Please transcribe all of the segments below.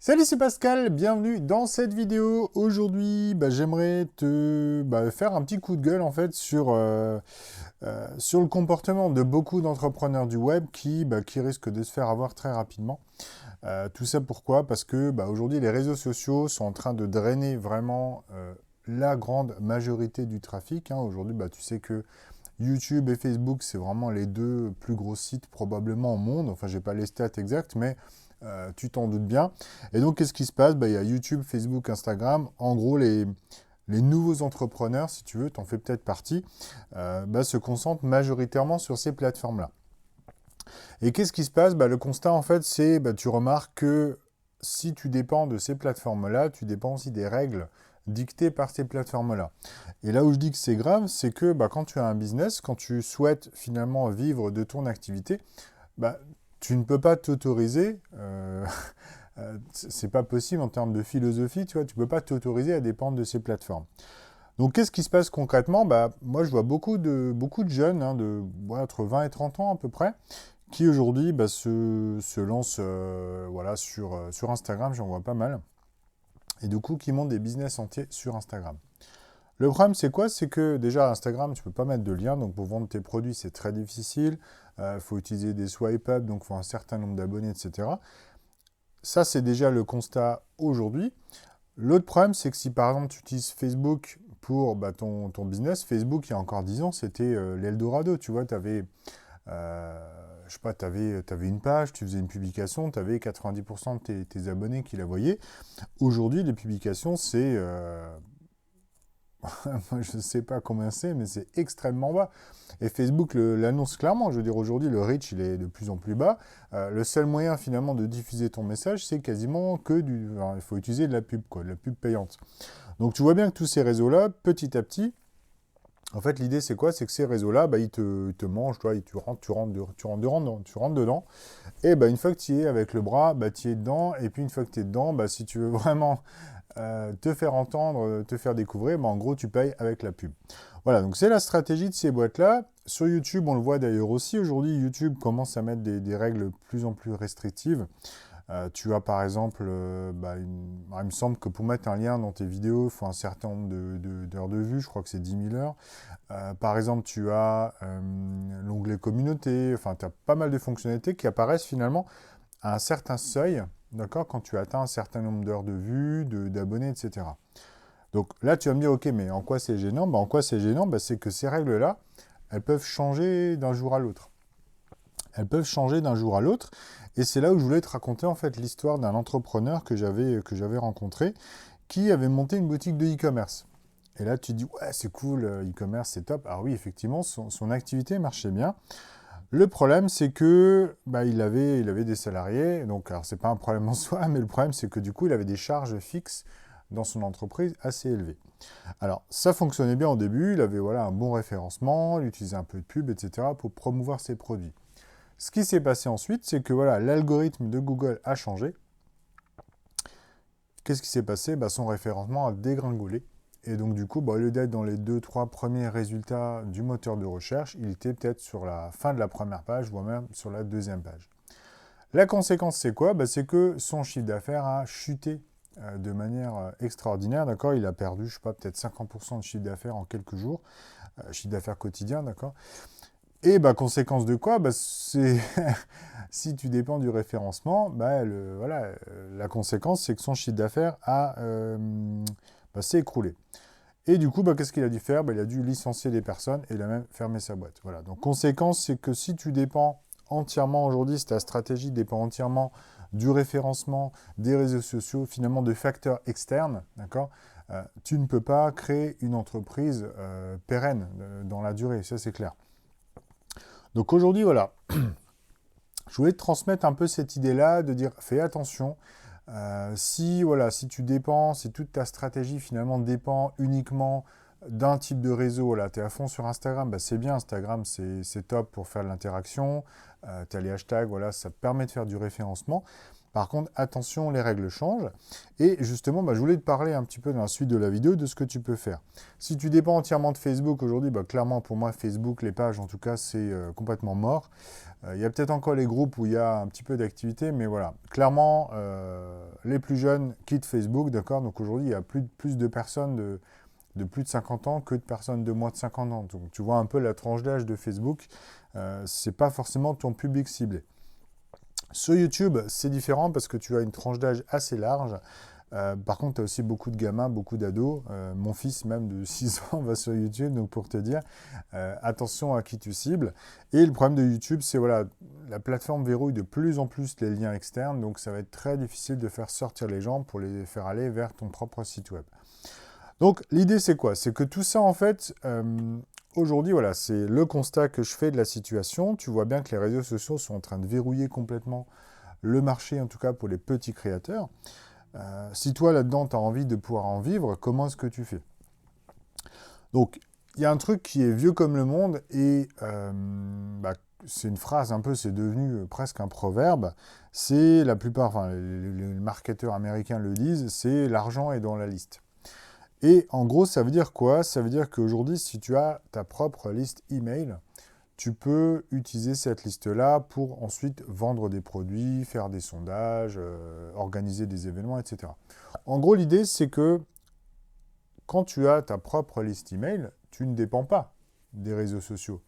Salut, c'est Pascal, bienvenue dans cette vidéo. Aujourd'hui, j'aimerais te faire un petit coup de gueule en fait sur le comportement de beaucoup d'entrepreneurs du web qui risquent de se faire avoir très rapidement. Tout ça pourquoi? Parce que aujourd'hui, les réseaux sociaux sont en train de drainer vraiment la grande majorité du trafic, hein. Aujourd'hui, tu sais que YouTube et Facebook, c'est vraiment les deux plus gros sites probablement au monde. Enfin, j'ai pas les stats exactes, mais tu t'en doutes bien. Et donc, qu'est-ce qui se passe? Il y a YouTube, Facebook, Instagram. En gros, les nouveaux entrepreneurs, si tu veux, t'en fais peut-être partie, se concentrent majoritairement sur ces plateformes-là. Et qu'est-ce qui se passe? Le constat, en fait, c'est, tu remarques que si tu dépends de ces plateformes-là, tu dépends aussi des règles dictées par ces plateformes-là. Et là où je dis que c'est grave, c'est que quand tu as un business, quand tu souhaites finalement vivre de ton activité, bah, tu ne peux pas t'autoriser, c'est pas possible en termes de philosophie, tu vois, tu peux pas t'autoriser à dépendre de ces plateformes. Donc qu'est-ce qui se passe concrètement? Moi je vois beaucoup de jeunes, hein, entre 20 et 30 ans à peu près, qui aujourd'hui se lancent sur Instagram, j'en vois pas mal, et du coup qui montent des business entiers sur Instagram. Le problème, c'est quoi? C'est que déjà, Instagram, tu peux pas mettre de lien. Donc, pour vendre tes produits, c'est très difficile. Il faut utiliser des swipe up, donc il faut un certain nombre d'abonnés, etc. Ça, c'est déjà le constat aujourd'hui. L'autre problème, c'est que si par exemple, tu utilises Facebook pour ton business, Facebook, il y a encore 10 ans, c'était l'Eldorado. Tu vois, tu avais, je sais pas, t'avais une page, tu faisais une publication, tu avais 90% de tes abonnés qui la voyaient. Aujourd'hui, les publications, c'est moi, je ne sais pas combien c'est, mais c'est extrêmement bas. Et Facebook l'annonce clairement. Je veux dire, aujourd'hui, le reach, il est de plus en plus bas. Le seul moyen, finalement, de diffuser ton message, c'est quasiment enfin, il faut utiliser de la pub, quoi, de la pub payante. Donc, tu vois bien que tous ces réseaux-là, petit à petit, en fait, l'idée, c'est quoi? C'est que ces réseaux-là, ils te mangent, toi, tu rentres dedans. Et une fois que tu y es avec le bras, tu y es dedans. Et puis, une fois que tu es dedans, si tu veux vraiment te faire entendre, te faire découvrir, en gros, tu payes avec la pub. Voilà, donc c'est la stratégie de ces boîtes-là. Sur YouTube, on le voit d'ailleurs aussi. Aujourd'hui, YouTube commence à mettre des règles de plus en plus restrictives. Tu as par exemple, il me semble que pour mettre un lien dans tes vidéos, il faut un certain nombre d'heures de vue, je crois que c'est 10 000 heures. Par exemple, tu as l'onglet communauté, enfin, tu as pas mal de fonctionnalités qui apparaissent finalement à un certain seuil, d'accord, quand tu atteins un certain nombre d'heures de vues, d'abonnés, etc. Donc là, tu vas me dire, ok, mais en quoi c'est gênant? En quoi c'est gênant? C'est que ces règles-là, elles peuvent changer d'un jour à l'autre. Elles peuvent changer d'un jour à l'autre. Et c'est là où je voulais te raconter en fait l'histoire d'un entrepreneur que j'avais rencontré qui avait monté une boutique de e-commerce. Et là, tu te dis, ouais, c'est cool, e-commerce, c'est top. Alors oui, effectivement, son activité marchait bien. Le problème, c'est que il avait des salariés. Donc, alors, c'est pas un problème en soi, mais le problème, c'est que du coup, il avait des charges fixes dans son entreprise assez élevées. Alors, ça fonctionnait bien au début. Il avait un bon référencement, il utilisait un peu de pub, etc. pour promouvoir ses produits. Ce qui s'est passé ensuite, c'est que l'algorithme de Google a changé. Qu'est-ce qui s'est passé? Son référencement a dégringolé. Et donc, du coup, au lieu d'être dans les 2, 3 premiers résultats du moteur de recherche, il était peut-être sur la fin de la première page, voire même sur la deuxième page. La conséquence, c'est quoi? C'est que son chiffre d'affaires a chuté de manière extraordinaire, d'accord? Il a perdu, je sais pas, peut-être 50% de chiffre d'affaires en quelques jours, chiffre d'affaires quotidien, d'accord? Et conséquence de quoi? C'est si tu dépends du référencement, la conséquence, c'est que son chiffre d'affaires s'est écroulé. Et du coup, qu'est-ce qu'il a dû faire? Il a dû licencier des personnes et il a même fermé sa boîte. Voilà. Donc, conséquence, c'est que si tu dépends entièrement aujourd'hui, si ta stratégie dépend entièrement du référencement, des réseaux sociaux, finalement de facteurs externes, d'accord, tu ne peux pas créer une entreprise pérenne dans la durée, ça c'est clair. Donc aujourd'hui, voilà, je voulais te transmettre un peu cette idée-là, de dire fais attention. Si tu dépends, si toute ta stratégie finalement dépend uniquement d'un type de réseau, tu es à fond sur Instagram, c'est bien, Instagram c'est top pour faire de l'interaction, tu as les hashtags, ça te permet de faire du référencement. Par contre, attention, les règles changent. Et justement, je voulais te parler un petit peu dans la suite de la vidéo de ce que tu peux faire. Si tu dépends entièrement de Facebook aujourd'hui, clairement pour moi, Facebook, les pages en tout cas, c'est complètement mort. Il y a peut-être encore les groupes où il y a un petit peu d'activité, mais voilà. Clairement, les plus jeunes quittent Facebook, d'accord? Donc aujourd'hui, il y a plus de personnes de plus de 50 ans que de personnes de moins de 50 ans. Donc tu vois un peu la tranche d'âge de Facebook, c'est pas forcément ton public ciblé. Sur YouTube, c'est différent parce que tu as une tranche d'âge assez large. Par contre, tu as aussi beaucoup de gamins, beaucoup d'ados. Mon fils, même de 6 ans, va sur YouTube, donc pour te dire, attention à qui tu cibles. Et le problème de YouTube, c'est voilà, la plateforme verrouille de plus en plus les liens externes, donc ça va être très difficile de faire sortir les gens pour les faire aller vers ton propre site web. Donc l'idée, c'est quoi? C'est que tout ça, en fait, aujourd'hui, voilà, c'est le constat que je fais de la situation. Tu vois bien que les réseaux sociaux sont en train de verrouiller complètement le marché, en tout cas pour les petits créateurs. Si toi, là-dedans, tu as envie de pouvoir en vivre, comment est-ce que tu fais? Donc, il y a un truc qui est vieux comme le monde et c'est une phrase un peu, c'est devenu presque un proverbe. C'est la plupart, enfin, les marketeurs américains le disent, c'est l'argent est dans la liste. Et en gros, ça veut dire quoi? Ça veut dire qu'aujourd'hui, si tu as ta propre liste email, tu peux utiliser cette liste-là pour ensuite vendre des produits, faire des sondages, organiser des événements, etc. En gros, l'idée, c'est que quand tu as ta propre liste email, tu ne dépends pas des réseaux sociaux.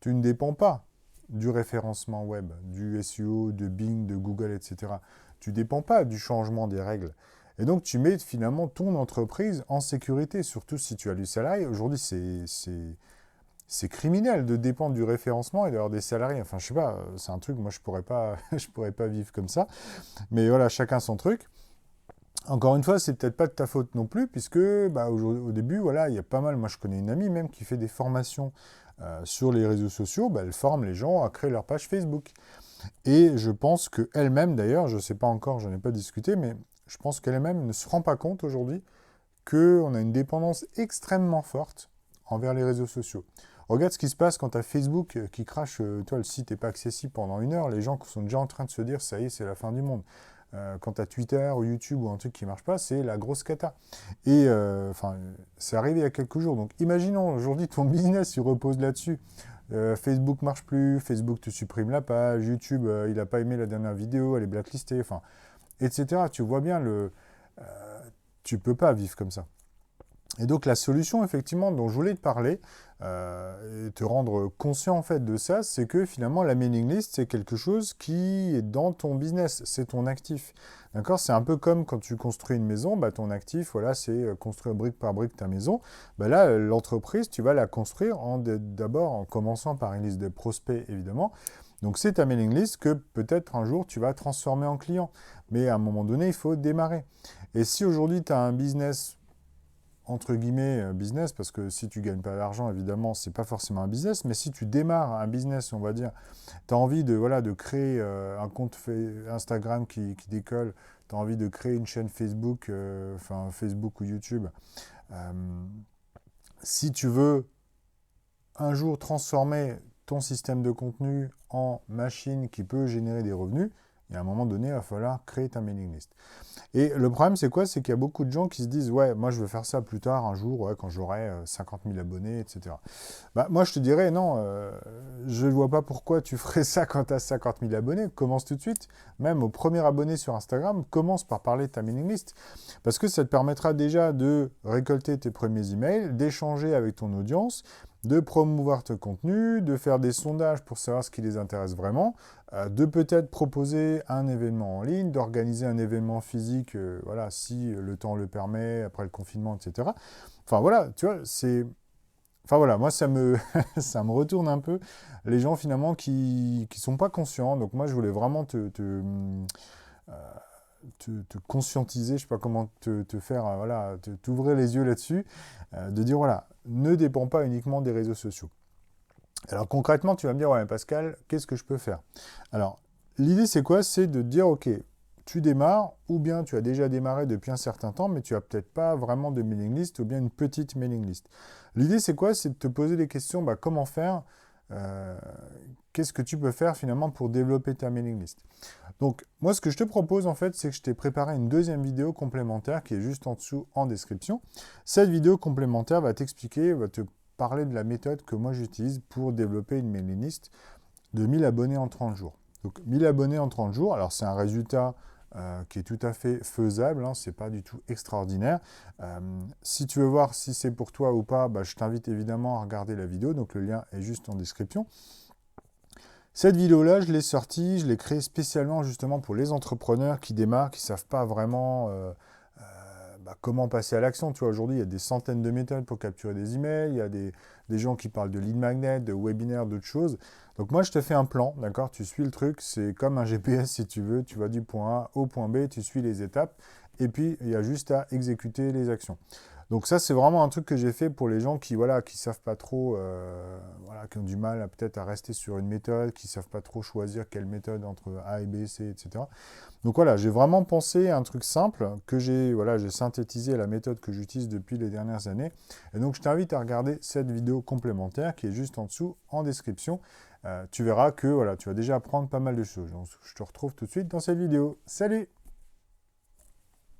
Tu ne dépends pas du référencement web, du SEO, de Bing, de Google, etc. Tu ne dépends pas du changement des règles. Et donc, tu mets finalement ton entreprise en sécurité, surtout si tu as du salarié. Aujourd'hui, c'est criminel de dépendre du référencement et d'avoir des salariés. Enfin, je sais pas, c'est un truc, moi, je pourrais pas, je pourrais pas vivre comme ça. Mais voilà, chacun son truc. Encore une fois, c'est peut-être pas de ta faute non plus, puisque au début, voilà, il y a pas mal. Moi, je connais une amie même qui fait des formations sur les réseaux sociaux. Elle forme les gens à créer leur page Facebook. Et je pense qu'elle-même, d'ailleurs, je ne sais pas encore, je n'en ai pas discuté, mais je pense qu'elle-même ne se rend pas compte aujourd'hui qu'on a une dépendance extrêmement forte envers les réseaux sociaux. Regarde ce qui se passe quand tu as Facebook qui crache, toi, le site n'est pas accessible pendant 1 heure, les gens sont déjà en train de se dire, ça y est, c'est la fin du monde. Quand tu as Twitter ou YouTube ou un truc qui ne marche pas, c'est la grosse cata. Et c'est arrivé il y a quelques jours. Donc imaginons aujourd'hui ton business il repose là-dessus. Facebook marche plus, Facebook te supprime la page, YouTube il n'a pas aimé la dernière vidéo, elle est blacklistée, enfin, etc. Tu vois bien tu peux pas vivre comme ça. Et donc la solution effectivement dont je voulais te parler et te rendre conscient en fait de ça, c'est que finalement la mailing list c'est quelque chose qui est dans ton business, c'est ton actif. D'accord? C'est un peu comme quand tu construis une maison, ton actif, voilà, c'est construire brique par brique ta maison. Là, l'entreprise, tu vas la construire d'abord en commençant par une liste de prospects évidemment. Donc c'est ta mailing list que peut-être un jour tu vas transformer en client. Mais à un moment donné, il faut démarrer. Et si aujourd'hui tu as un business entre guillemets business, parce que si tu gagnes pas d'argent, évidemment, c'est pas forcément un business, mais si tu démarres un business, on va dire, tu as envie de créer un compte Instagram qui décolle, tu as envie de créer une chaîne Facebook, Facebook ou YouTube, si tu veux un jour transformer ton système de contenu en machine qui peut générer des revenus, et à un moment donné, il va falloir créer ta mailing list. Et le problème, c'est quoi? C'est qu'il y a beaucoup de gens qui se disent « Ouais, moi, je veux faire ça plus tard, un jour, ouais, quand j'aurai 50 000 abonnés, etc. » Moi, je te dirais « Non, je ne vois pas pourquoi tu ferais ça quand tu as 50 000 abonnés. Commence tout de suite. Même au premier abonné sur Instagram, commence par parler de ta mailing list. Parce que ça te permettra déjà de récolter tes premiers emails, d'échanger avec ton audience, de promouvoir ton contenu, de faire des sondages pour savoir ce qui les intéresse vraiment, de peut-être proposer un événement en ligne, d'organiser un événement physique, voilà, si le temps le permet, après le confinement, etc. Enfin voilà, tu vois, Enfin voilà, moi ça me, ça me retourne un peu les gens finalement qui sont pas conscients. Donc moi je voulais vraiment te conscientiser, je ne sais pas comment te faire, voilà, t'ouvrir les yeux là-dessus, de dire voilà, ne dépend pas uniquement des réseaux sociaux. Alors concrètement, tu vas me dire, ouais, Pascal, qu'est-ce que je peux faire? Alors, l'idée c'est quoi? C'est de dire, ok, tu démarres, ou bien tu as déjà démarré depuis un certain temps, mais tu n'as peut-être pas vraiment de mailing list, ou bien une petite mailing list. L'idée c'est quoi? C'est de te poser des questions, comment faire, qu'est-ce que tu peux faire finalement pour développer ta mailing list? Donc, moi, ce que je te propose, en fait, c'est que je t'ai préparé une deuxième vidéo complémentaire qui est juste en dessous en description. Cette vidéo complémentaire va t'expliquer, va te parler de la méthode que moi j'utilise pour développer une mailing list de 1000 abonnés en 30 jours. Donc, 1000 abonnés en 30 jours, alors c'est un résultat qui est tout à fait faisable, hein, c'est pas du tout extraordinaire. Si tu veux voir si c'est pour toi ou pas, bah, je t'invite évidemment à regarder la vidéo, donc le lien est juste en description. Cette vidéo-là, je l'ai sortie, je l'ai créée spécialement justement pour les entrepreneurs qui démarrent, qui ne savent pas vraiment comment passer à l'action. Tu vois, aujourd'hui, il y a des centaines de méthodes pour capturer des emails, il y a des gens qui parlent de lead magnet, de webinaire, d'autres choses. Donc moi, je te fais un plan, d'accord? Tu suis le truc, c'est comme un GPS si tu veux, tu vas du point A au point B, tu suis les étapes, et puis il y a juste à exécuter les actions. Donc ça, c'est vraiment un truc que j'ai fait pour les gens qui voilà, qui savent pas trop, qui ont du mal peut-être à rester sur une méthode, qui savent pas trop choisir quelle méthode entre A et B, C, etc. Donc voilà, j'ai vraiment pensé à un truc simple que j'ai synthétisé à la méthode que j'utilise depuis les dernières années. Et donc je t'invite à regarder cette vidéo complémentaire qui est juste en dessous en description. Tu verras que voilà, tu vas déjà apprendre pas mal de choses. Donc, je te retrouve tout de suite dans cette vidéo. Salut!